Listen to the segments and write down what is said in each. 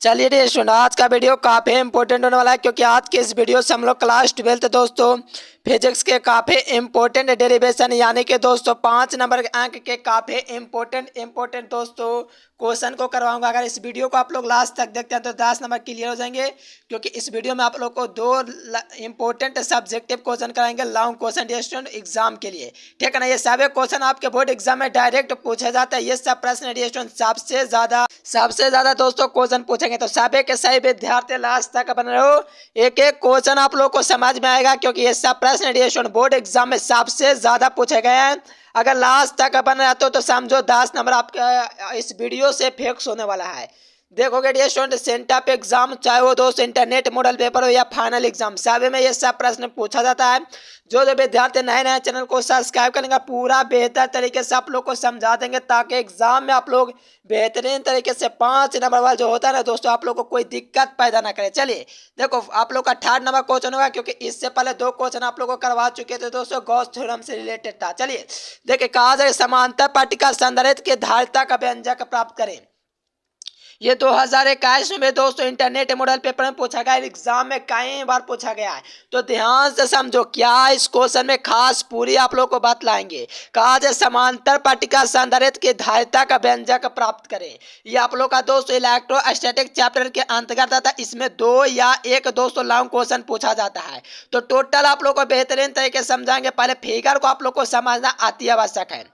चलिए dear student, आज का वीडियो काफ़ी इंपॉर्टेंट होने वाला है क्योंकि आज के इस वीडियो से हम लोग क्लास 12 दोस्तों फिजिक्स के काफ़ी इंपॉर्टेंट डेरिवेशन यानी कि दोस्तों 5 नंबर के अंक के काफ़ी इंपॉर्टेंट दोस्तों क्वेश्चन को करवाऊंगा। अगर इस वीडियो को आप लोग लास्ट तक देखते हैं तो 10 नंबर क्लियर हो जाएंगे, क्योंकि इस वीडियो में आप लोग को 2 इंपॉर्टेंट सब्जेक्टिव क्वेश्चन कराएंगे long question dear student exam के लिए। ठीक है ना, ये सभी क्वेश्चन आपके बोर्ड एग्जाम में डायरेक्ट पूछे जाते हैं। ये सब प्रश्न डियर स्टूडेंट सबसे ज्यादा दोस्तों क्वेश्चन पूछेंगे, तो सभी के सही विद्यार्थी लास्ट तक बने रहो। एक एक क्वेश्चन आप लोग को समझ में आएगा, क्योंकि ये सब प्रश्न डियर स्टूडेंट बोर्ड एग्जाम में सबसे ज्यादा पूछे गए हैं। अगर लास्ट तक बन रहते हो तो समझो 10 नंबर आपका इस वीडियो से फिक्स होने वाला है। देखोगे डियर स्टूडेंट, सेंटर पे एग्जाम चाहे वो दोस्तों इंटरनेट मॉडल पेपर हो या फाइनल एग्जाम, सभी में ये सब प्रश्न पूछा जाता है। जो विद्यार्थी नए चैनल को सब्सक्राइब करेंगे पूरा बेहतर तरीके से आप लोग को समझा देंगे, ताकि एग्जाम में आप लोग बेहतरीन तरीके से 5 नंबर वाला जो होता है ना दोस्तों, आप लोग को कोई दिक्कत पैदा ना करे। चलिए देखो, आप लोग का 3rd नंबर क्वेश्चन होगा, क्योंकि इससे पहले 2 क्वेश्चन आप लोग को करवा चुके थे दोस्तों, गॉस थ्योरम से रिलेटेड था। चलिए देखिए, कहा जाए समांतर पट्टिका संधारित्र की धारिता का व्यंजक प्राप्त करें। ये 2021 में दोस्तों इंटरनेट मॉडल पेपर में पूछा गया, एग्जाम में कई बार पूछा गया है, तो ध्यान से समझो क्या इस क्वेश्चन में खास पूरी आप लोग को बात लाएंगे। कहा जाए समांतर पट्टिका संधारित्र की धारिता का व्यंजक प्राप्त करें। ये आप लोग का दोस्तों इलेक्ट्रोस्टैटिक चैप्टर के अंतर्गत आता है। इसमें 2 या 1 दोस्तों लॉन्ग क्वेश्चन पूछा जाता है, तो टोटल आप लोग को बेहतरीन तरीके से समझाएंगे। पहले फिगर को आप लोग को समझना अति आवश्यक है।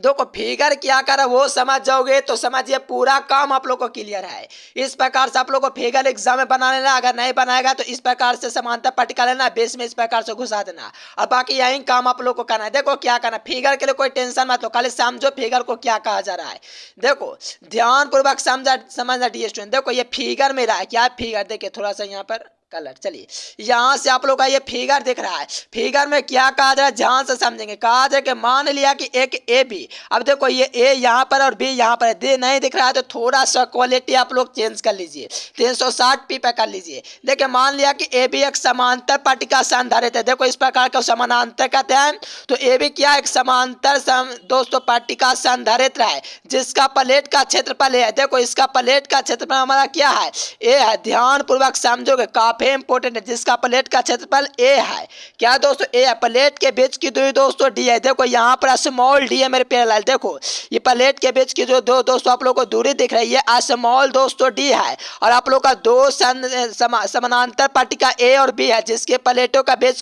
देखो फिगर क्या कर वो समझ जाओगे तो समझिए पूरा काम आप लोग को क्लियर है। इस प्रकार से आप लोग को फिगर एग्जाम में बना लेना, अगर नहीं बनाएगा तो इस प्रकार से समांतर पट्टिका लेना, बेस में इस प्रकार से घुसा देना, और बाकी यही काम आप लोग को करना है। देखो क्या करना, फिगर के लिए कोई टेंशन मत लो, खाली समझो फिगर को क्या कहा जा रहा है। देखो ध्यान पूर्वक समझना डियर स्टूडेंट। देखो ये फिगर में रहा है, क्या फिगर देखिए थोड़ा सा यहाँ पर कलर। चलिए यहां से आप लोग का ये फिगर दिख रहा है, फिगर में क्या कहा जाए ध्यान से समझेंगे। कहा जाए कि मान लिया कि एक ए बी, अब देखो ये ए यहाँ पर और बी यहाँ पर, दे नहीं दिख रहा है तो थोड़ा सा क्वालिटी आप लोग चेंज कर लीजिए, 360p पे कर लीजिए। देखिए मान लिया कि ए बी एक समांतर पट्टिका संधारित्र है। देखो इस प्रकार का समानांतर कहते हैं, तो ए बी क्या एक समांतर दोस्तों पट्टिका संधारित्र है, जिसका प्लेट का क्षेत्रफल है। देखो इसका प्लेट का क्षेत्रफल हमारा क्या है, ए है। ध्यान पूर्वक समझोगे, काफी इंपोर्टेंट है। जिसका प्लेट का क्षेत्रफल ए है, क्या दोस्तों ए है। प्लेट के बीच की दूरी दोस्तों डी है। देखो यहाँ पर स्मॉल डी है मेरे प्यारे लाल। देखो ये प्लेट के बीच की जो दोस्तों आप लोग को दूरी दिख रही है स्मॉल दोस्तों डी है, और आप लोग का 2 समानांतर पट्टिका ए और बी है, जिसके प्लेटों का बीच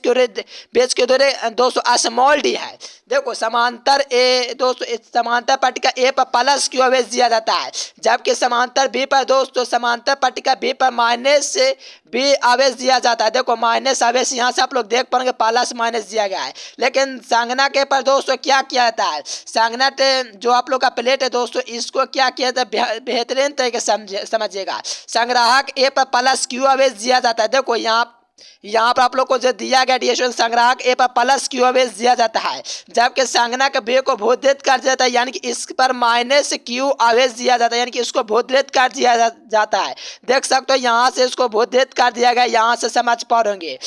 की दूरी दोस्तों स्मॉल डी है। देखो समांतर ए दोस्तों समांतर पट्टिका ए पर प्लस क्यू आवेश दिया जाता है, जबकि समांतर बी पर दोस्तों समांतर पट्टिका बी पर माइनस बी आवेश दिया जाता है। देखो माइनस आवेश यहाँ से आप लोग देख पाएंगे, प्लस माइनस दिया गया है। लेकिन संगणक के पर दोस्तों क्या किया जाता है, संगणक जो आप लोग का प्लेट है दोस्तों, इसको क्या किया जाता है बेहतरीन तरीके से समझिएगा। संग्राहक ए पर प्लस क्यू आवेश दिया जाता है। देखो यहाँ पर आप लोग को जो दिया गया डियर स्टूडेंट, संग्राहक ए पर प्लस क्यू आवेश दिया जाता है, जबकि संगणक बी को भूतरित कर दिया जाता है, यानी कि इस पर माइनस क्यू आवेश दिया जाता है, यानी कि इसको भूतरित कर दिया जाता है। देख सकते हो यहाँ से इसको भूतरित कर दिया गया, यहाँ से समझ पाओगे।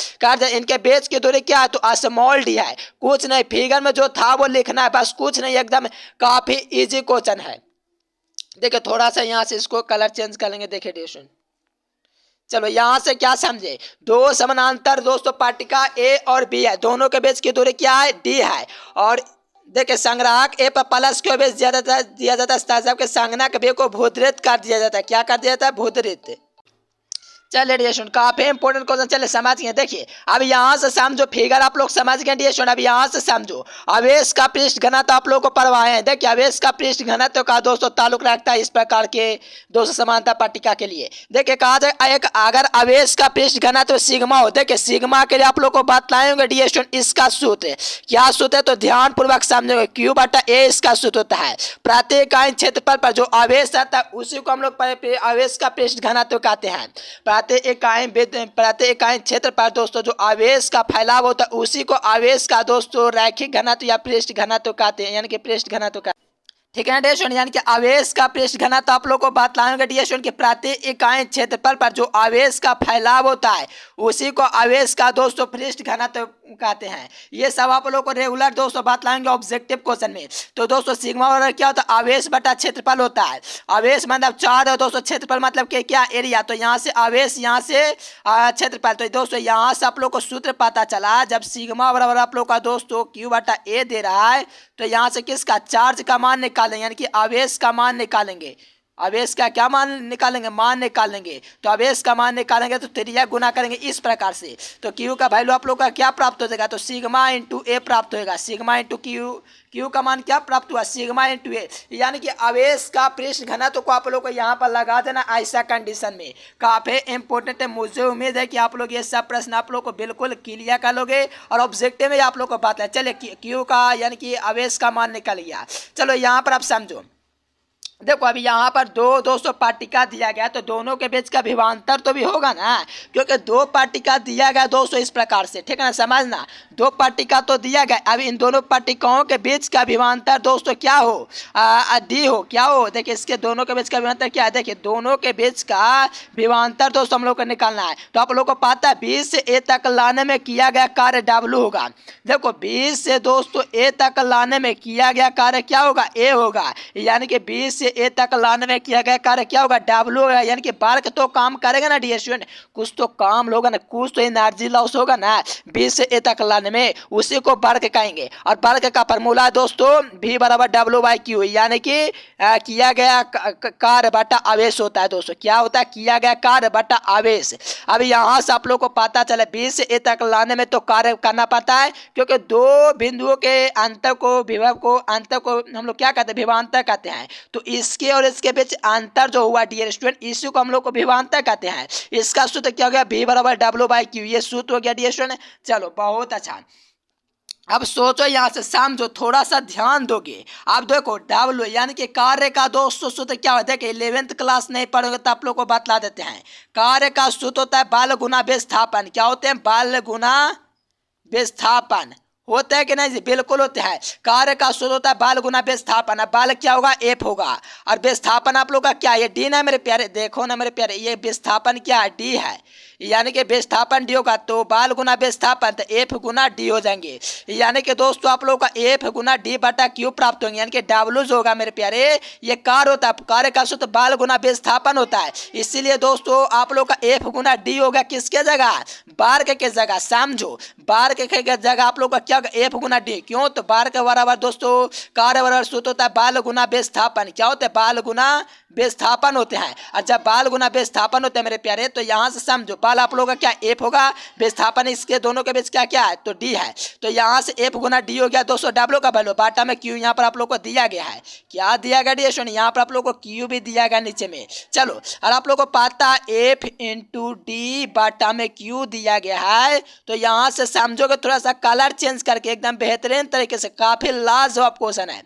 इनके बीच की दूरी क्या है, तो स्मॉल डी है। कुछ नहीं, फिगर में जो था वो लिखना है, बस कुछ नहीं, एकदम काफी इजी क्वेश्चन है। देखिए थोड़ा सा यहाँ से इसको कलर चेंज कर लेंगे। देखिए डियर स्टूडेंट, चलो यहां से क्या समझे, 2 समानांतर दोस्तों पट्टिका ए और बी है, दोनों के बीच की दूरी क्या है, डी है। और देखिए संग्राहक ए पर प्लस क्यू आवेश दिया जाता है, जबकि संगणक बी को भूतरित कर दिया जाता है। क्या कर दिया जाता है, भूतरित। चलिए डियर स्टूडेंट, काफी इंपोर्टेंट क्वेश्चन, चले समझ गए। देखिए अब यहाँ से समझो, फिगर आप लोग समझ गए डियर स्टूडेंट। अब यहाँ से समझो आवेश का पृष्ठ घनत्व आप लोग को पढ़वाए हैं। देखिए आवेश का पृष्ठ घनत्व का दोस्तों ताल्लुक रखता है इस प्रकार के दोस्तों समांतर पट्टिका के लिए। देखिए कहा जाए एक अगर आवेश का पृष्ठ घनत्व सिग्मा हो, देखिए सिग्मा के लिए आप लोग को बतलाएंगे डियर स्टूडेंट, इसका सूत्र क्या सूत्र है, तो ध्यान पूर्वक समझोगे। क्यू बटा ए इसका सूत्र होता है। प्रति इकाई क्षेत्रफल पर जो आवेश रहता है उसी को हम लोग आवेश का पृष्ठ घनत्व कहते हैं। प्रति इकाई क्षेत्र पर दोस्तों जो आवेश का फैलाव होता है उसी को आवेश का दोस्तों रैखिक घनत्व या पृष्ठ घनत्व कहते हैं, यानी कि पृष्ठ घनत्व का। ठीक है ना डियर स्टूडेंट, यानी कि आवेश का पृष्ठ घनत्व आप लोग को बतलाएंगे डियर स्टूडेंट कि प्रति इकाई क्षेत्रफल पर जो आवेश का फैलाव होता है उसी को आवेश का दोस्तों पृष्ठ घनत्व कहते हैं। ये सब आप लोग को रेगुलर दोस्तों बात लाएंगे ऑब्जेक्टिव क्वेश्चन में। तो दोस्तों सिग्मा बराबर क्या होता है, आवेश बटा क्षेत्रफल होता है। आवेश मतलब चार्ज है दोस्तों, क्षेत्रफल मतलब कि क्या, एरिया। तो यहाँ से आवेश, यहाँ से क्षेत्रफल। तो दोस्तों यहाँ से आप लोग को सूत्र पता चला, जब सिग्मा बराबर आप लोग का दोस्तों क्यू बटा ए दे रहा है, तो यहाँ से किसका, चार्ज का मान निकालेंगे, यानी कि आवेश का मान निकालेंगे। आवेश का क्या मान निकालेंगे, मान निकालेंगे। तो आवेश का मान निकालेंगे तो त्रिज्या गुना करेंगे इस प्रकार से। तो क्यू का वैल्यू आप लोग का क्या प्राप्त हो जाएगा, तो सिग्मा इंटू ए प्राप्त होगा। सिग्मा इंटू क्यू, क्यू का मान क्या प्राप्त हुआ, सिग्मा इंटू ए। यानी कि आवेश का पृष्ठ घनत्व को आप लोग को यहाँ पर लगा देना ऐसा कंडीशन में। काफी इंपॉर्टेंट है, मुझे उम्मीद है कि आप लोग ये सब प्रश्न आप लोग को बिल्कुल क्लियर कर लोगे और ऑब्जेक्टिव में आप लोग को बात है। चलिए क्यू का यानी कि आवेश का मान निकल गया। चलो यहाँ पर आप समझो, देखो अभी यहाँ पर दो दोस्तों पार्टिका दिया गया, तो दोनों के बीच का विभवांतर तो भी होगा ना, क्योंकि दो पार्टिका दिया गया दोस्तों इस प्रकार से, ठीक है ना, समझना। दो पार्टिका तो दिया गया, अब इन दोनों पार्टिकाओं के बीच का विभवांतर दोस्तों क्या हो, डी हो, क्या हो। देखिए इसके दोनों के बीच का विभवांतर क्या है, देखिए दोनों के बीच का विभवांतर दोस्तों हम लोग को निकालना है। तो आप लोग को पता है 20 से ए तक लाने में किया गया कार्य डब्ल्यू होगा। देखो 20 से दोस्तों ए तक लाने में किया गया कार्य क्या होगा, ए होगा। यानी कि 20 ए तक लाने में किया गया कार्य क्या होगा, डब्ल्यू होगा। यानी कि वर्क तो काम करेगा ना डियर स्टूडेंट, कुछ तो काम होगा ना, कुछ तो एनर्जी लॉस होगा ना 20 से ए तक लाने में, उसी को वर्क कहेंगे। और वर्क का फॉर्मूला दोस्तों V बराबर डब्ल्यू बाई क्यू, यानी कि किया गया कार्य बटा आवेश होता है दोस्तों। क्या होता है, किया गया कार्य बटा आवेश। अब यहाँ से आप लोग को पता चला 20 से ए तक लाने में तो कार्य करना पड़ता है, क्योंकि दो बिंदुओं के अंतर को, विभव को, अंतर को हम लोग क्या कहते हैं, विभवांतर कहते हैं। तो इसके और इसके बीच अंतर जो हुआ डियर स्टूडेंट, इसी को हम लोग को विभवांतर कहते हैं। इसका सूत्र क्या हो गया, V बराबर डब्ल्यू बाई क्यू, ये सूत्र हो गया डियर स्टूडेंट। चलो बहुत अच्छा, अब सोचो यहाँ से समझो, थोड़ा सा ध्यान दोगे। अब देखो डब्ल्यू यानी कि कार्य का दोस्तों सूत्र क्या होता है, देखिए 11th क्लास नहीं पढ़ोगे तो आप लोग को बतला देते हैं। कार्य का सूत्र होता है बल गुना विस्थापन। क्या होते हैं, बल गुना विस्थापन होता है कि नहीं जी, बिल्कुल होते हैं। कार्य का सूत्र होता है बल गुना विस्थापन। बल क्या होगा, एफ होगा, और विस्थापन आप लोग का क्या, ये डी ना मेरे प्यारे, देखो ना मेरे प्यारे, ये विस्थापन क्या है, डी है। यानी कि विस्थापन डी होगा, तो बल गुना विस्थापन तो एफ गुना डी हो जाएंगे। यानी कि दोस्तों आप लोग का एफ गुना डी बटा क्यू प्राप्त होंगे। यानी कि डब्ल्यू जो होगा मेरे प्यारे, ये कार्य होता है, कार्य का सूत्र बल गुना विस्थापन होता है। इसीलिए दोस्तों आप लोग का एफ गुना डी होगा किसके जगह, वर्ग के जगह। समझो वर्ग के जगह आप लोग का क्या होगा, एफ गुना डी। क्यों, तो वर्ग बराबर दोस्तों कार्य बराबर सूत्र होता है बल गुना विस्थापन। क्या होता है, बल गुना विस्थापन होते हैं। और जब बल गुना विस्थापन होते हैं मेरे प्यारे, तो यहाँ से समझो बल आप लोग का क्या, एफ होगा, विस्थापन इसके दोनों के बीच क्या क्या है, तो डी है। तो यहाँ से एफ गुना डी हो गया दोस्तों डब्ल्यू का वैल्यू, बाटा में क्यू यहाँ पर आप लोग को दिया गया है। क्या दिया गया डी स्टूडेंट, यहाँ पर आप लोग को क्यू भी दिया गया नीचे में। चलो और आप लोग को पता एफ इंटू डी बाटा में क्यू दिया गया है। तो यहाँ से समझोगे थोड़ा सा कलर चेंज करके एकदम बेहतरीन तरीके से, काफी लाजवाब क्वेश्चन है।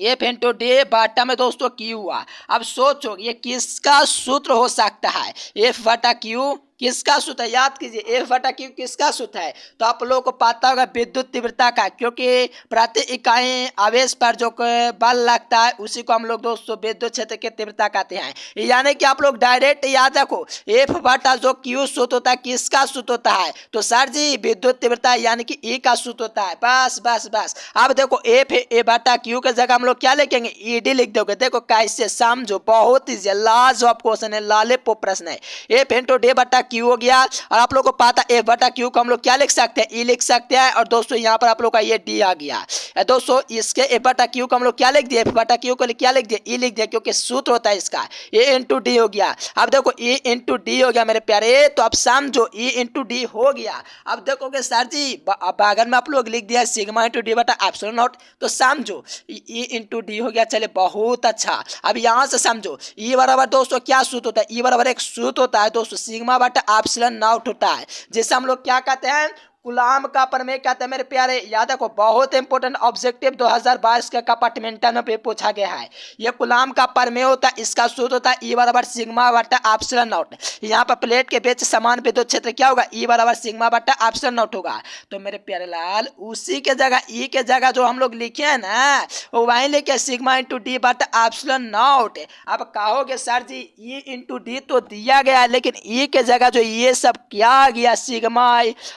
एफ इंटू डी बाटा में दोस्तों क्यू हुआ। अब सोचो ये किसका सूत्र हो सकता है, एफ बटा क्यू किसका सूत्र है, याद कीजिए एफ बटा क्यू किसका सूत्र है। तो आप लोगों को पता होगा विद्युत तीव्रता का, क्योंकि प्रति इकाई आवेश पर जो बल लगता है उसी को हम लोग दोस्तों विद्युत क्षेत्र की तीव्रता कहते हैं। यानी कि आप लोग डायरेक्ट याद रखो एफ बटा जो क्यू सूत्र होता है किसका सूत्र होता है, तो सर जी विद्युत तीव्रता यानी कि ई का सूत्र होता है। बस बस बस। अब देखो एफ ए बटा क्यू के जगह हम लोग क्या लिखेंगे, ई डी लिख दोगे। देखो कैसे समझो, बहुत ही लाजवाब क्वेश्चन है, लालेपो प्रश्न है। एफ इंटू डी बटा क्यू हो गया, और आप लोग को पता एफ बटा क्यू को हम लोग क्या लिख सकते हैं, ई लिख सकते हैं। और दोस्तों यहाँ पर आप लोग का ये डी आ गया दोस्तों, इसके एफ बटा क्यू को हम लोग क्या लिख दिए, एफ बटा क्यू को क्या लिख दिया, ई लिख दिया, क्योंकि सूत्र होता है इसका ए इंटू डी हो गया। अब देखो ई इंटू डी हो गया मेरे प्यारे, तो अब समझो ई इंटू डी हो गया। अब देखोगे सर जी बागन में आप लोग लिख दिया सिग्मा इंटू डी बटा एप्सिलॉन नॉट, तो समझो ई इंटू डी हो गया। चले बहुत अच्छा। अब यहाँ से समझो ई बराबर दोस्तों क्या सूत्र होता है, ई बराबर एक सूत्र होता है दोस्तों सिग्मा बटा एप्सिलॉन नॉट होता है, जिसे हम लोग क्या कहते हैं, गुलाम का प्रमेय कहते हैं मेरे प्यारे। याद रखो बहुत इंपॉर्टेंट ऑब्जेक्टिव 2022 के कंपार्टमेंटल में पूछा गया है। ये गुलाम का प्रमेय होता है, इसका सूत्र होता है ई बराबर सिग्मा बटा एप्सिलॉन नॉट। यहाँ पर प्लेट के बीच समान विद्युत क्षेत्र क्या होगा, ई बराबर सिग्मा बटा एप्सिलॉन नॉट होगा। तो मेरे प्यारे लाल उसी के जगह ई के जगह जो हम लोग लिखे हैं ना, वो वहीं लिखे सिग्मा इंटू डी बटा एप्सिलॉन नॉट। अब कहोगे सर जी ई इंटू डी तो दिया गया, लेकिन ई के जगह जो ये सब क्या आ गया, सिग्मा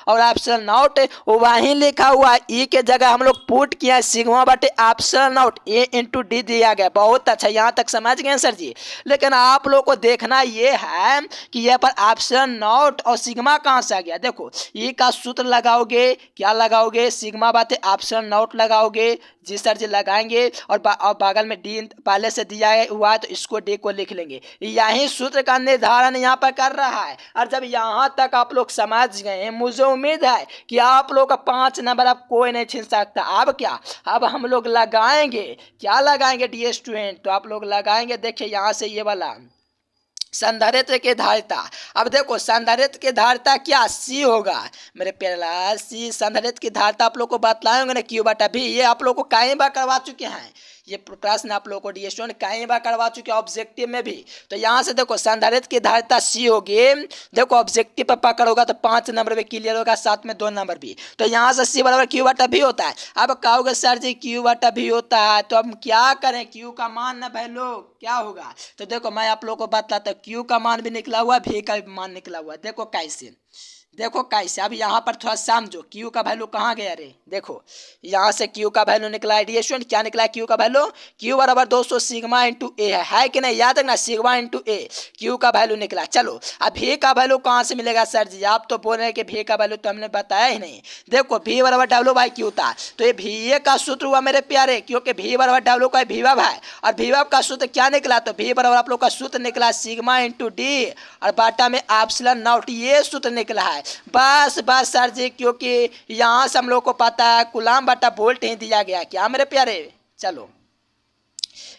और एप्सिलॉन एप्सिलॉन नॉट वहीं लिखा हुआ ई के जगह हम लोग पुट किया सिग्मा बटे epsilon not a into D दिया गया। बहुत अच्छा, यहाँ तक समझ गए सर जी। लेकिन आप लोग को देखना ये है कि यहाँ पर एप्सिलॉन नॉट और सिग्मा कहाँ से आ गया। देखो ई का सूत्र लगाओगे, क्या लगाओगे, सिग्मा बटे एप्सिलॉन नॉट लगाओगे जी सर जी, लगाएंगे और बगल में डी पहले से दिया हुआ है तो इसको डी को लिख लेंगे। यही सूत्र का निर्धारण यहाँ पर कर रहा है। और जब यहाँ तक आप लोग समझ गए, मुझे उम्मीद है कि आप लोग का 5 नंबर अब कोई नहीं छीन सकता। अब क्या, अब हम लोग लगाएंगे, क्या लगाएंगे डी स्टूडेंट, तो आप लोग लगाएंगे, देखिए यहाँ से ये वाला संधारित्र की धारिता। अब देखो संधारित्र की धारिता क्या सी होगा मेरे प्यारे सी। संधारित्र की धारिता आप लोग को बतलाएंगे ना क्यू बटा भी, ये आप लोग को कई बार करवा चुके हैं। ये प्रश्न आप लोगों को डी स्टूडेंट कई बार करवा चुके हैं ऑब्जेक्टिव में भी। तो यहाँ से देखो संधारित्र की धारिता सी होगी। देखो ऑब्जेक्टिव पर पकड़ होगा तो 5 नंबर में क्लियर होगा, साथ में 2 नंबर भी। तो यहाँ से सी बराबर क्यू बटा भी होता है। अब कहोगे सर जी क्यू बटा भी होता है तो हम क्या करें, क्यू का मान ना भाई लोग क्या होगा। तो देखो मैं आप लोग को बताता हूँ, क्यू का मान भी निकला हुआ, भी का भी मान निकला हुआ। देखो कैसे, देखो कैसे। अब यहाँ पर थोड़ा समझो क्यू का वैल्यू कहाँ गया रे। देखो यहाँ से क्यू का वैल्यू निकला है डी स्टूडेंट, क्या निकला है क्यू का वैल्यू, क्यू बराबर दोस्तों सिग्मा इंटू ए है कि नहीं, याद रखना सिग्मा इंटू ए क्यू का वैल्यू निकला। चलो अब भी का वैल्यू कहाँ से मिलेगा सर जी, आप तो बोल रहे हैं कि भी का वैल्यू तो हमने बताया ही नहीं। देखो भी बराबर डब्ल्यू बाई क्यू था, तो ये भी का सूत्र हुआ मेरे प्यारे, क्योंकि भी बराबर डब्ल्यू का विभव है और विभव का सूत्र क्या निकला, तो भी बराबर आप लोग का सूत्र निकला सिग्मा इंटू डी और बाटा में एप्सिलॉन नॉट, ये सूत्र निकला है। बस बस सर जी, क्योंकि यहाँ से हम लोग को पता है कूलम बटा वोल्ट ही दिया गया क्या मेरे प्यारे। चलो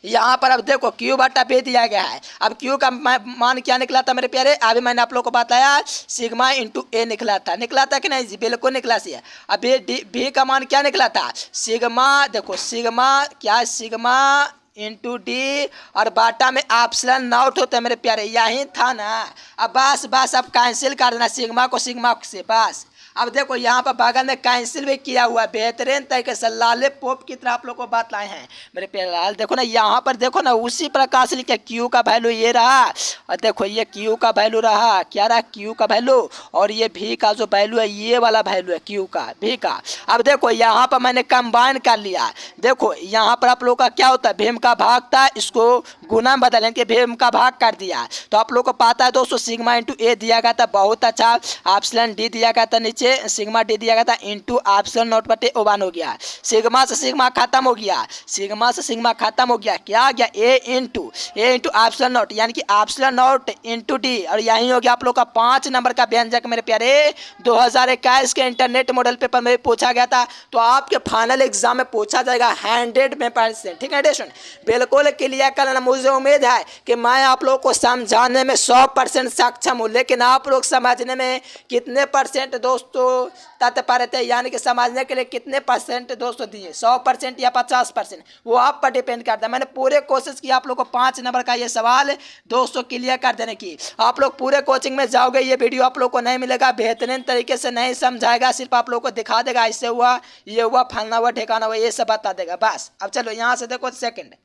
यहाँ पर अब देखो क्यू बटा पे दिया गया है। अब क्यू का मान क्या निकला था मेरे प्यारे, अभी मैंने आप लोग को बताया सिग्मा इंटू ए निकला था कि नहीं जी, बिल्कुल निकला सी है। अब बी का मान क्या निकला था, सिग्मा, देखो सिग्मा क्या, सिग्मा इंटू डी और बाटा में एप्सिलॉन नॉट होता है मेरे प्यारे, यही था ना। अब बस बस अब कैंसिल कर देना सिग्मा को सिग्मा से बस। अब देखो यहाँ पर बगल में कैंसिल भी किया हुआ, बेहतरीन तरीके से लाले पोप की तरह आप लोग को बात लाए हैं मेरे प्यारे लाल। देखो ना यहाँ पर देखो ना उसी प्रकार से लिखा क्यू का वैल्यू ये रहा और देखो ये क्यू का वैल्यू रहा, क्या रहा क्यू का वैल्यू, और ये भी का जो वैल्यू है ये वाला वैल्यू है क्यू का भी का। अब देखो यहाँ पर मैंने कंबाइन कर लिया। देखो यहाँ पर आप लोग का क्या होता है, भीम का भाग था, इसको गुना में बदल के भीम का भाग कर दिया। तो आप लोग को पता है दोस्तों सिग्मा इंटू ए दिया गया था, बहुत अच्छा। एप्सिलॉन डी दिया गया था, नीचे सिग्मा डी दिया गया था, इंटू एप्सिलॉन नॉट बटे ओवन हो गया। सिग्मा से सिग्मा खत्म हो गया, सिग्मा से सिग्मा खत्म हो गया, क्या आ गया ए इंटू एप्सिलॉन नॉट, यानी कि एप्सिलॉन नॉट इंटू डी। और यही हो गया आप लोग का 5 नंबर का व्यंजक मेरे प्यारे। 2021 के इंटरनेट मॉडल पेपर में पूछा गया था, तो आपके फाइनल एग्जाम में पूछा जाएगा 100%। ठीक है स्टूडेंट, बिल्कुल क्लियर करना। मुझे उम्मीद है कि मैं आप लोग को समझाने में 100% सक्षम हूँ, लेकिन आप लोग समझने में कितने परसेंट दोस्तों तत्पर थे, यानी कि समझने के लिए कितने परसेंट दोस्तों दिए, 100% या 50%, वो आप पर डिपेंड करता है। मैंने पूरे कोशिश की आप लोग को 5 नंबर का ये सवाल दोस्तों क्लियर कर देने की। आप लोग पूरे कोचिंग में जाओगे, ये वीडियो आप लोग को नहीं मिलेगा, बेहतरीन तरीके से नहीं समझाएगा, सिर्फ आप लोग को दिखा देगा इससे हुआ, ये हुआ, फलना हुआ, ठिकाना हुआ, ये सब बता देगा बस। अब चलो यहाँ से देखो सेकंड,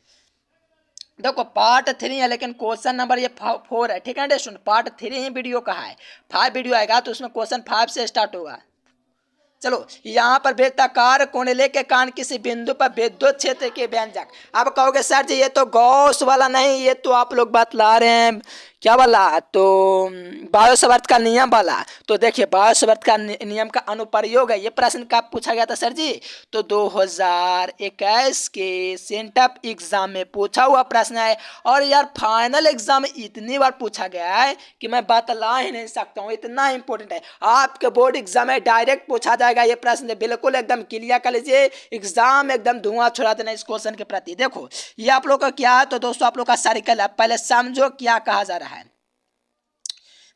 देखो पार्ट 3 है लेकिन क्वेश्चन नंबर ये 4 है। ठीक है स्टूडेंट, पार्ट 3 ही वीडियो का है, 5 वीडियो आएगा तो उसमें क्वेश्चन 5 से स्टार्ट होगा। चलो यहाँ पर वृत्ताकार कोणले के कारण किसी बिंदु पर विद्युत क्षेत्र के व्यंजक। अब कहोगे सर जी ये तो गॉस वाला नहीं, ये तो आप लोग बतला रहे हैं क्या वाला, तो बायोसावर्त का नियम वाला। तो देखिए बायोसावर्त का नियम का अनुप्रयोग है, ये प्रश्न कब पूछा गया था सर जी, तो 2021 के सेंटअप एग्जाम में पूछा हुआ प्रश्न है। और यार फाइनल एग्जाम में इतनी बार पूछा गया है कि मैं बतला ही नहीं सकता हूँ, इतना इंपॉर्टेंट है। आपके बोर्ड एग्जाम में डायरेक्ट पूछा जाएगा ये प्रश्न, बिल्कुल एकदम क्लियर कर लीजिए, एग्जाम एकदम धुआं छोड़ा देना इस क्वेश्चन के प्रति। देखो ये आप लोग का क्या है, तो दोस्तों आप लोग का सर्कल है, पहले समझो क्या कहा जा रहा है।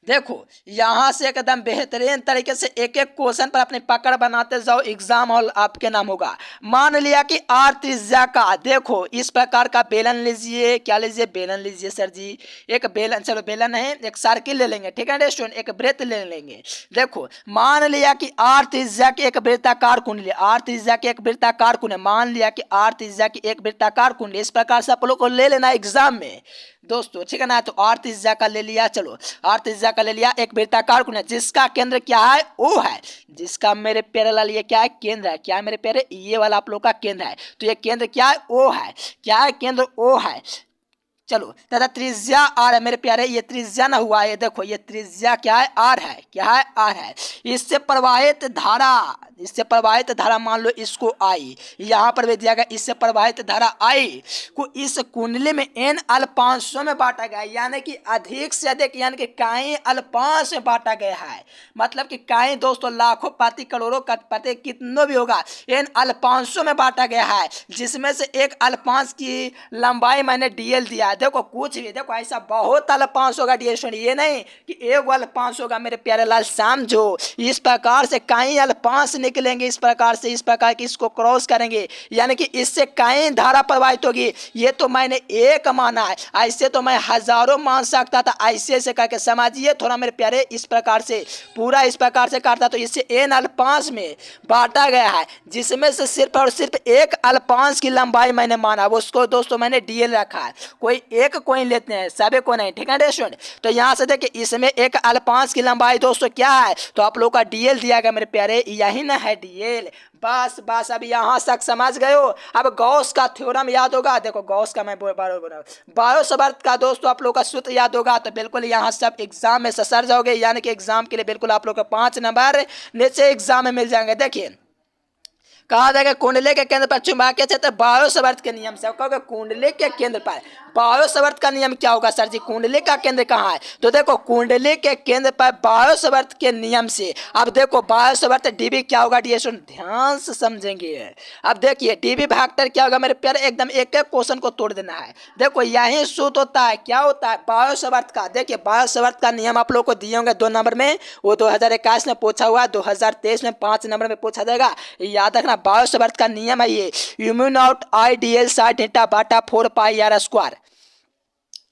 देखो यहाँ से एकदम बेहतरीन तरीके से एक एक क्वेश्चन पर अपनी पकड़ बनाते जाओ, एग्जाम हॉल आपके नाम होगा। मान लिया कि आर त्रिज्या का, देखो इस प्रकार का बेलन लीजिए, क्या लीजिए, बेलन लीजिए सर जी, एक बेलन, चलो बेलन है, एक सर्किल ले लेंगे, ठीक है स्टूडेंट, एक वृत्त ले लेंगे। देखो मान लिया कि आर त्रिज्या की एक वृत्ताकार कुंडली, आर त्रिज्या की एक वृत्ताकार कुंडली, मान लिया कि आर त्रिज्या की एक वृत्ताकार कुंडली, इस प्रकार से आप लोग को ले लेना एग्जाम में। दोस्तों, ठीक है ना। तो r त्रिज्या का ले लिया, चलो r त्रिज्या का ले लिया। एक वृत्ताकार कोण है जिसका केंद्र क्या है, O है। जिसका मेरे प्यारे लाल ये क्या है, केंद्र है। क्या है मेरे प्यारे, ये वाला आप लोग का केंद्र है। तो ये केंद्र क्या है, O है। क्या है, केंद्र O है। चलो तथा त्रिज्या r है मेरे प्यारे, ये त्रिज्या ना हुआ, ये देखो ये त्रिज्या क्या है, r है। क्या है, r है। इससे प्रवाहित धारा मान लो इसको I, यहाँ पर भी दिया गया इससे प्रवाहित धारा I को इस कुंडली में n अल्पांशों में बांटा गया है, यानी कि अधिक से अधिक, यानी कि कई अल्पांश में बांटा गया है। मतलब कि कई दोस्तों लाखों प्रति करोड़ों प्रति कितनों भी होगा, n अल्पांशों में बांटा गया है, जिसमें से एक अल्पांश की लंबाई मैंने dl दिया। देखो कुछ भी, देखो ऐसा बहुत अल्पांश होगा डिएशन, ये नहीं कि एक अल्पांश होगा मेरे प्यारे लाल। समझो, इस प्रकार से कई अल्पांश निकलेंगे, इस प्रकार से, इस प्रकार की इसको क्रॉस करेंगे, यानी कि इससे कई धारा प्रवाहित होगी। ये तो मैंने एक माना है, ऐसे तो मैं हजारों मान सकता था। ऐसे से करके समझिए थोड़ा मेरे प्यारे, इस प्रकार से पूरा इस प्रकार से काटता तो इससे n अल्पांश में बांटा गया है, जिसमें से सिर्फ और सिर्फ एक अल्पांश की लंबाई मैंने माना, उसको दोस्तों मैंने dl रखा है। कोई एक कोइन लेते हैं, सभी को नहीं, ठीक है स्टूडेंट। तो यहाँ से देखिए इसमें एक अल्पांश की लंबाई दोस्तों क्या है, तो आप लोग का dl दिया गया मेरे प्यारे, यही ना है dl। बस बस अब यहाँ तक समझ गए हो। अब गॉस का थ्योरम याद होगा, देखो गॉस का मैं बायो सावर्त का दोस्तों आप लोग का सूत्र याद होगा, तो बिल्कुल यहाँ सब एग्जाम में सर जाओगे, यानी कि एग्जाम के लिए बिल्कुल आप लोग को 5 नंबर नीचे एग्जाम में मिल जाएंगे। देखिए कहा जाएगा कुंडली के केंद्र पर चुंबकीय क्षेत्र बायो सावर्त के नियम से। कहोगे कुंडली के केंद्र पर बायो सावर्त का नियम क्या होगा सर जी, कुंडली का केंद्र कहाँ है, तो देखो कुंडली के केंद्र पर बायो सावर्त के नियम से। अब देखो बायो सावर्त डीबी क्या होगा, डिएशन ध्यान से समझेंगे। अब देखिए डीबी फैक्टर क्या होगा मेरे प्यारे, एकदम एक एक क्वेश्चन को तोड़ देना है। देखो यही सूत्र होता है, क्या होता है, बायो सावर्त का। देखिए बायो सावर्त का नियम आप लोग को दिए होंगे 2 नंबर में, वो 2021 में पूछा हुआ, 2023 में 5 नंबर में पूछा जाएगा, याद रखना। बायो सावर्त का नियम है ये, mu naught I dl sine theta बटा 4 पाई r स्क्वायर।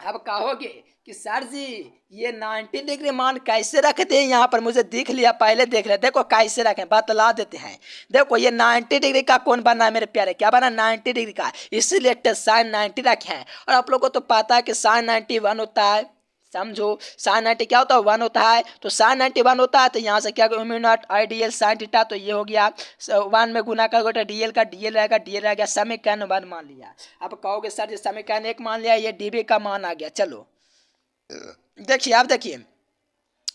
अब कहोगे कि सर जी ये 90 डिग्री मान कैसे रखते हैं, यहाँ पर मुझे दिख लिया, पहले देख लिया। देखो कैसे रखें, बतला देते हैं। देखो ये 90 डिग्री का कौन बना है मेरे प्यारे, क्या बना 90 डिग्री का, इसीलिए साइन 90 रखे हैं। और आप लोगों को तो पता है कि साइन 90 1 होता है। समझो साइन 90 क्या होता है, 1 होता है। तो साइन 90 1 होता है, तो यहाँ से क्या mu naught I dl sine theta, तो ये हो गया 1 में गुना करोगे तो dl का dl रहेगा, dl रह गया समीकरण 1 मान लिया। अब कहोगे सर जी समीकरण 1 मान लिया, ये db का मान आ गया। चलो देखिए, आप देखिए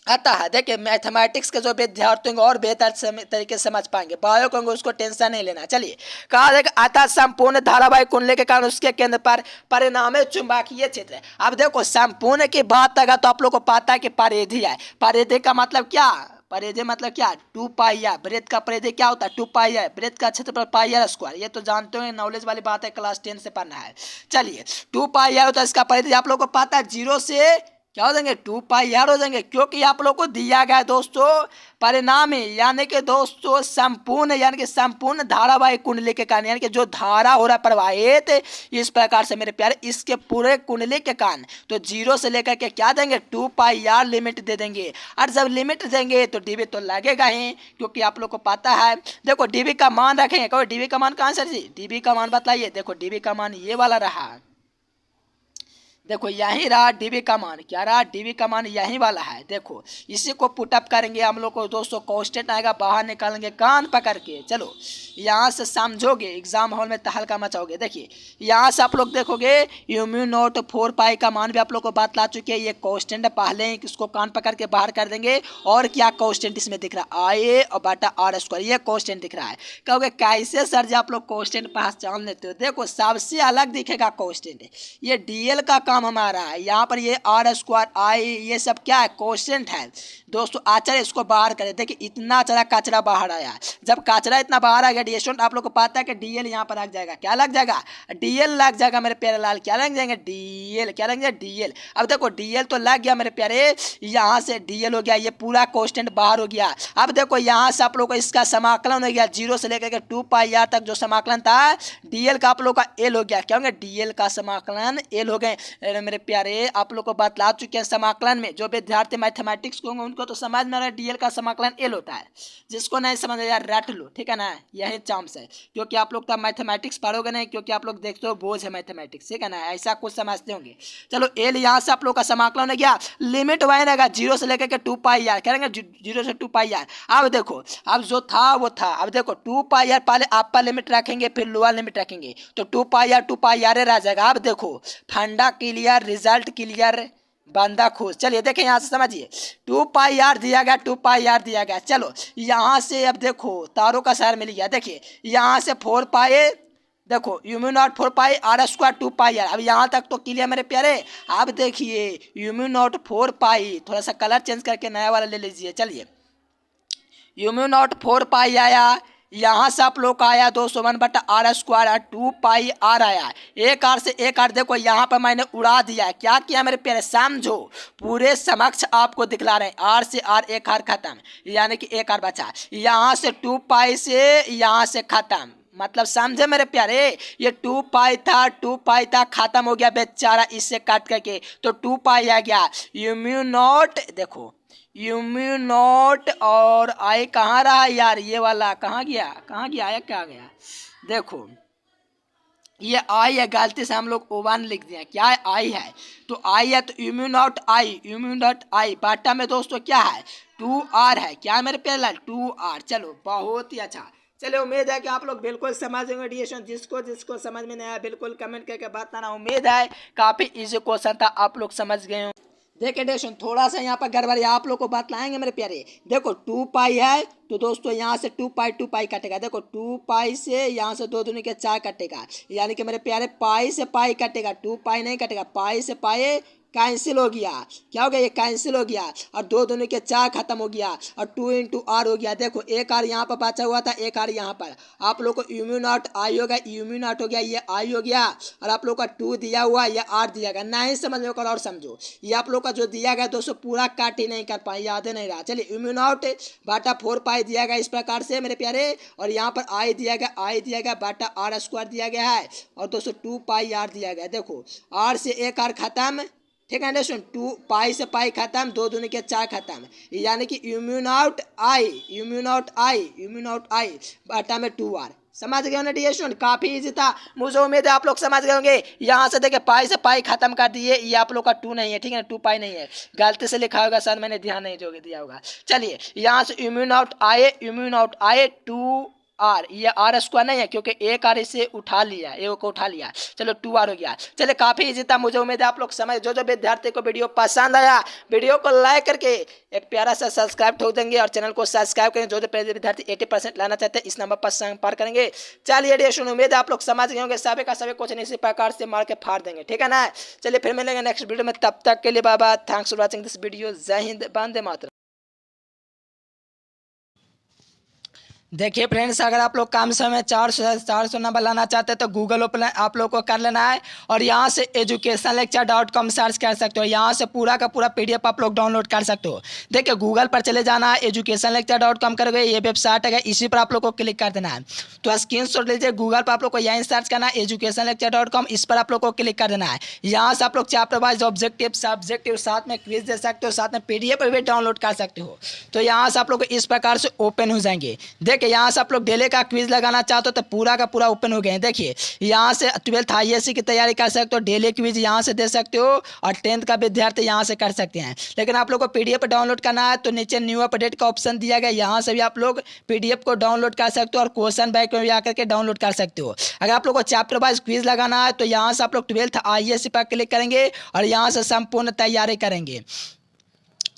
आता है, देखिए मैथमेटिक्स के जो विद्यार्थी होंगे और बेहतर तरीके से समझ पाएंगे, बायो को उसको टेंशन नहीं लेना। चलिए कहा देखिए आता संपूर्ण धारावाहिक कुंडली के कारण उसके केंद्र पर परिणामी चुंबकीय क्षेत्र। अब देखो संपूर्ण की बात अगर तो आप लोग को पता है कि परिधि है। परिधि का मतलब क्या, परिधि मतलब क्या, 2 पाई r। वृत्त का परिधि क्या होता है, 2 पाई r। वृत्त का क्षेत्रफल पाई r स्क्वायर, ये तो जानते हो, नॉलेज वाली बात है, क्लास 10 से पढ़ना है। चलिए 2 पाई r होता है, इसका परिधि आप लोग को पता है 0 से क्या हो जाएंगे 2 पाई r हो जाएंगे, क्योंकि आप लोग को दिया गया दोस्तों परिणामी, यानी कि दोस्तों संपूर्ण, यानी कि संपूर्ण धारावाहिक कुंडली के कारण, यानी कि जो धारा हो रहा प्रवाहित इस प्रकार से मेरे प्यारे, इसके पूरे कुंडली के कारण, तो 0 से लेकर के क्या देंगे 2 पाई r लिमिट दे देंगे। और जब लिमिट देंगे तो डीबी तो लगेगा ही, क्योंकि आप लोग को पता है। देखो डीबी का मान रखेंगे, कहो डीबी का मान कहाँ सर जी, डीबी का मान बताइए। देखो डीबी का मान ये वाला रहा, देखो यही रहा डीबी का मान, क्या रहा डीबी का मान यही वाला है। देखो इसी को पुटअप करेंगे हम लोग को दोस्तों, कांस्टेंट आएगा, बाहर निकालेंगे कान पकड़ के। चलो यहाँ से समझोगे, एग्जाम हॉल में तहलका मचाओगे। देखिए यहाँ से आप लोग देखोगे म्यू नॉट 4 पाई का मान भी आप लोग को बात ला चुकी है, ये कांस्टेंट पहले ही इसको कान पकड़ के बाहर कर देंगे। और क्या कांस्टेंट इसमें दिख रहा है, I और बटा r स्क्वायर, ये कांस्टेंट दिख रहा है। कहोगे कैसे सर जी आप लोग कांस्टेंट पहचान लेते हो, देखो सबसे अलग दिखेगा कांस्टेंट, ये dl का हमारा है। यहाँ पर ये r स्क्वायर I ये सब क्या है, कांस्टेंट है दोस्तों। आचर इसको बाहर करें, देखिए इतना सारा कचरा बाहर आया। जब कचरा इतना बाहर आ गया डिएशन, आप लोग को पता है कि dl यहाँ पर लग जाएगा, क्या लग जाएगा dl लग जाएगा मेरे प्यारे लाल, क्या लग जाएंगे dl, क्या लग जाएगा dl। अब देखो dl तो लग गया मेरे प्यारे, यहाँ से dl हो गया, ये पूरा कांस्टेंट बाहर हो गया। अब देखो यहाँ से आप लोग को इसका समाकलन हो गया, 0 से लेकर के 2 पाई r तक जो समाकलन था dl का आप लोग का l हो गया, क्या होंगे dl का समाकलन l हो गए मेरे प्यारे आप लोग को बतला चुके हैं समाकलन में जो विद्यार्थी मैथमेटिक्स को होंगे उनको तो समझ में आ रहा है डीएल का समाकलन एल होता है। जिसको नहीं समझ यार रट लो, ठीक है ना, यही चांस है क्योंकि आप लोग तो मैथमेटिक्स पढ़ोगे नहीं, क्योंकि आप लोग देखते हो बोझ है मैथमेटिक्स, ठीक है ना, ऐसा कुछ समझते होंगे। चलो एल यहाँ से आप लोग का समाकलन है क्या, लिमिट वही रहेगा 0 से लेकर के 2 पाई आर, करेंगे 0 से 2 पाई आर। अब देखो अब जो था वो था, अब देखो 2 पाई आर पहले अपर लिमिट रखेंगे फिर लोअर लिमिट रखेंगे तो 2 पाई आर रह जाएगा। अब देखो फंडा क्लियर, रिजल्ट क्लियर, बंदा खुश। चलिए देखें यहाँ से समझिए 2 पाई आर दिया गया, 2 पाई आर दिया गया। चलो यहाँ से अब देखो तारों का शहर मिल गया, देखिए यहाँ से 4 पाई, देखो यूम्यू not 4 pi r square 2 pi r. अब यहाँ तक तो क्लियर मेरे प्यारे। अब देखिए यूम्यू नॉट 4 पाई, थोड़ा सा कलर चेंज करके नया वाला ले लीजिए। चलिए यूम्यू नॉट 4 पाई आया, यहाँ से आप लोग का आया 201/r स्क्वायर 2 पाई आर आया। एक आर से एक आर देखो यहाँ पर मैंने उड़ा दिया। क्या किया मेरे प्यारे, समझो पूरे समक्ष आपको दिखला रहे हैं। आर से आर एक आर खत्म, यानी कि एक आर बचा। यहाँ से 2 पाई से यहाँ से खत्म, मतलब समझे मेरे प्यारे, ये 2 पाई था खत्म हो गया बेचारा इससे काट करके, तो 2 पाई आ गया। यूम्यू नॉट देखो यूम्यू नॉट और आई कहाँ रहा यार, ये वाला कहाँ गया आया क्या गया, देखो ये आई है, गलती से हम लोग O1 लिख दिया, क्या है आई है, तो आई है तो यूम्यू नॉट आई बाटा में दोस्तों क्या है 2r है, क्या मेरे प्यारे 2r। चलो बहुत ही अच्छा, चलिए उम्मीद है कि आप लोग बिल्कुल समझेंगे एडिशन। जिसको समझ में नहीं आया बिल्कुल कमेंट करके बताना। उम्मीद है काफ़ी इजी क्वेश्चन था, आप लोग समझ गए हो। देखिए एडिशन थोड़ा सा यहाँ पर गड़बड़ी आप लोग को बतलाएंगे मेरे प्यारे। देखो 2 पाई है तो दोस्तों यहाँ से 2 पाई कटेगा। देखो 2 पाई से यहाँ से 2 दूनी के 4 कटेगा, यानी कि मेरे प्यारे पाई से पाई कटेगा, 2 पाई नहीं कटेगा, पाई से पाई कैंसिल हो गया। क्या हो गया, ये कैंसिल हो गया और 2 दूनी के 4 खत्म हो गया और 2 इंटू आर हो गया। देखो एक आर यहाँ पर बचा हुआ था, एक आर यहाँ पर। आप लोग को यूम्यू नॉट आई होगा, यूम्यू नॉट हो गया, ये आई हो गया और आप लोग का 2 दिया हुआ, ये आर दिया गया। नहीं समझ में और समझो, ये आप लोग का जो दिया गया दोस्तों पूरा काट ही नहीं कर पाए, याद नहीं रहा। चलिए यूम्यू नॉट बाटा 4 पाई दिया गया इस प्रकार से मेरे प्यारे, और यहाँ पर आई दिया गया बाटा आर स्क्वायर दिया गया है और दोस्तों 2 पाई आर दिया गया। देखो आर से एक आर खत्म, ठीक है अंडरस्टैंड, 2 पाई से पाई खत्म, 2 दूनी के 4 खत्म, यानी कि यूम्यू नॉट आई बाटा में 2r। समझ गए ना डिएशन, काफी इजी था, मुझे उम्मीद है आप लोग समझ गए होंगे। यहाँ से देखिए पाई से पाई खत्म कर दिए, ये आप लोग का 2 नहीं है, ठीक है ना, 2 पाई नहीं है, गलती से लिखा होगा सर, मैंने ध्यान नहीं जो दिया होगा। चलिए यहाँ से यूम्यू नॉट आए 2r, ये आर स्क्वायर नहीं है क्योंकि एक आर इसे उठा लिया, एक को उठा लिया, चलो 2r हो गया। चलिए काफ़ी इजी था, मुझे उम्मीद है आप लोग समझ। जो विद्यार्थी को वीडियो पसंद आया वीडियो को लाइक करके एक प्यारा सा सब्सक्राइब ठोक देंगे और चैनल को सब्सक्राइब करेंगे। जो विद्यार्थी 80% लाना चाहते हैं इस नंबर पर संपर्क करेंगे। चलिए डियर उम्मीद है आप लोग समझ गए होंगे, सभी का सभी क्वेश्चन इसी प्रकार से मार के फाड़ देंगे, ठीक है ना। चलिए फिर मिलेंगे नेक्स्ट वीडियो में, तब तक के लिए bye bye, thanks for watching this video, जय हिंद, वंदे मातरम। देखिए फ्रेंड्स, अगर आप लोग कम समय में 400 नंबर लाना चाहते हैं तो गूगल ओपन आप लोग को कर लेना है और यहाँ से educationlecture.com सर्च कर सकते हो। यहाँ से पूरा का पूरा PDF आप लोग डाउनलोड कर सकते हो। देखिए गूगल पर चले जाना है, educationlecture.com करोगे, ये वेबसाइट है, इसी पर आप लोग को क्लिक कर देना है। तो स्क्रीनशॉट लीजिए, गूगल पर आप लोग को यहीं सर्च करना है educationlecture.com, इस पर आप लोग को क्लिक कर देना है। यहाँ से आप लोग चैप्टर वाइज ऑब्जेक्टिव सब्जेक्टिव साथ में क्विज दे सकते हो, साथ में PDF भी डाउनलोड कर सकते हो। तो यहाँ से आप लोग इस प्रकार से ओपन हो जाएंगे। देखिए यहाँ से आप लोग डेली का क्विज लगाना चाहते हो तो पूरा का पूरा ओपन हो गए हैं। देखिए यहाँ से 12th ISC की तैयारी कर सकते हो, डेली क्विज यहाँ से दे सकते हो और 10th का विद्यार्थी यहाँ से कर सकते हैं। लेकिन आप लोग को PDF डाउनलोड करना है तो नीचे न्यू अपडेट का ऑप्शन दिया गया, यहाँ से भी आप लोग PDF को डाउनलोड कर सकते हो और क्वेश्चन बैंक में भी आकर के डाउनलोड कर सकते हो। अगर आप लोग को चैप्टर वाइज क्विज लगाना है तो यहाँ से आप लोग 12th ISC पर क्लिक करेंगे और यहाँ से संपूर्ण तैयारी करेंगे।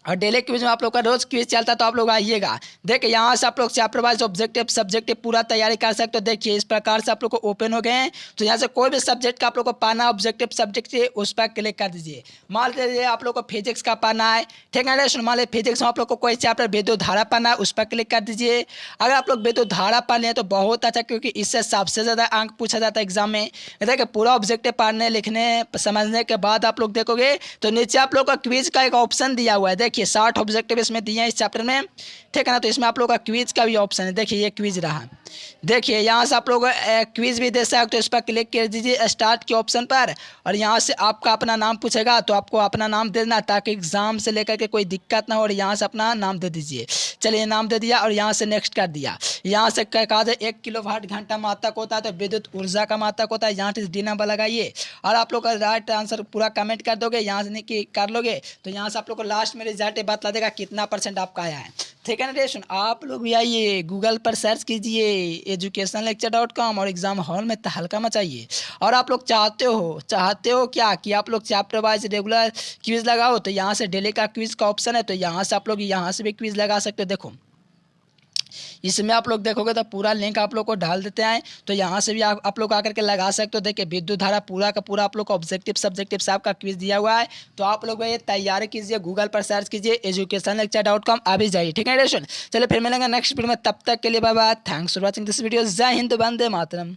और डेली क्विज में आप लोग का रोज क्विज चलता है तो आप लोग आइएगा। देखिए यहाँ से आप लोग चैप्टर वाइज ऑब्जेक्टिव सब्जेक्टिव पूरा तैयारी कर सकते हो। देखिए इस प्रकार से आप लोग को ओपन हो गए हैं। तो यहाँ से कोई भी सब्जेक्ट का आप लोग को पाना ऑब्जेक्टिव सब्जेक्ट से उस पर क्लिक कर दीजिए। मान लीजिए आप लोग को फिजिक्स का पाना है, ठीक है ना, मान लीजिए फिजिक्स में आप लोग को कोई चैप्टर विद्युत धारा पाना है, उस पर क्लिक कर दीजिए। अगर आप लोग विद्युत धारा पढ़ लें तो बहुत अच्छा, क्योंकि इससे सबसे ज़्यादा अंक पूछा जाता है एग्जाम में। देखिए पूरा ऑब्जेक्टिव पढ़ने लिखने समझने के बाद आप लोग देखोगे तो नीचे आप लोग का क्विज का एक ऑप्शन दिया हुआ है। देखिए 60 ऑब्जेक्टिव इसमें दिए हैं इस चैप्टर में, ठीक है ना। तो इसमें आप लोग का क्विज का भी ऑप्शन है। देखिए ये क्विज रहा। देखिए यहाँ से आप लोग क्विज भी दे सकते हो, तो इस पर क्लिक कर दीजिए स्टार्ट के ऑप्शन पर, और यहाँ से आपका अपना नाम पूछेगा तो आपको अपना नाम दे देना ताकि एग्जाम से लेकर के कोई दिक्कत ना हो। और यहाँ से अपना नाम दे दीजिए। चलिए नाम दे दिया और यहाँ से नेक्स्ट कर दिया। यहाँ से कहा जाए 1 किलोवाट घंटा मात्रक होता है, तो विद्युत ऊर्जा का मात्रक होता है। यहाँ से डी नंबर लगाइए और आप लोग का राइट आंसर पूरा कमेंट कर दोगे। यहाँ से नहीं कि कर लोगे तो यहाँ से आप लोग को लास्ट में रिजल्ट बतला देगा कितना % आपका आया है। ठीक है ना रेशन, आप लोग भी आइए गूगल पर सर्च कीजिए educationlecture.com और एग्जाम हॉल में तहलका मचाइए। और आप लोग चाहते हो क्या कि आप लोग चैप्टर वाइज रेगुलर क्विज लगाओ, तो यहाँ से डेली का क्विज का ऑप्शन है, तो यहाँ से आप लोग यहाँ से भी क्विज लगा सकते हो। देखो इसमें आप लोग देखोगे तो पूरा लिंक आप लोग को डाल देते हैं, तो यहाँ से भी आप लोग आकर के लगा सकते हो। देखिए विद्युत धारा पूरा का पूरा आप लोग को ऑब्जेक्टिव सब्जेक्टिव सब का क्विज दिया हुआ है, तो आप लोग ये तैयारी कीजिए, गूगल पर सर्च कीजिए educationlecture.com अभी जाइए। ठीक है रेशन, चलिए फिर मिलेंगे नेक्स्ट वीडियो में, तब तक के लिए bye bye, thanks for watching this video. जय हिंद, वंदे मातरम।